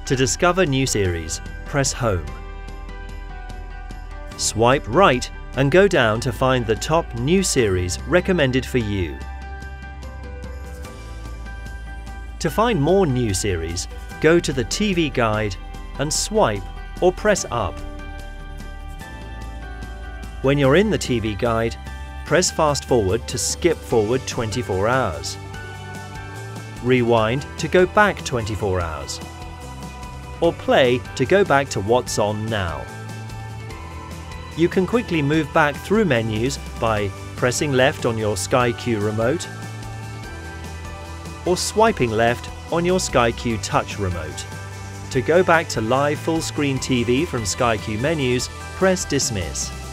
To discover new series, press Home. Swipe right and go down to find the top new series recommended for you. To find more new series, go to the TV Guide and swipe or press up. When you're in the TV Guide, press Fast Forward to skip forward 24 hours. Rewind to go back 24 hours. Or play to go back to what's on now. You can quickly move back through menus by pressing left on your Sky Q remote or swiping left on your Sky Q Touch remote. To go back to live full-screen TV from Sky Q menus, press Dismiss.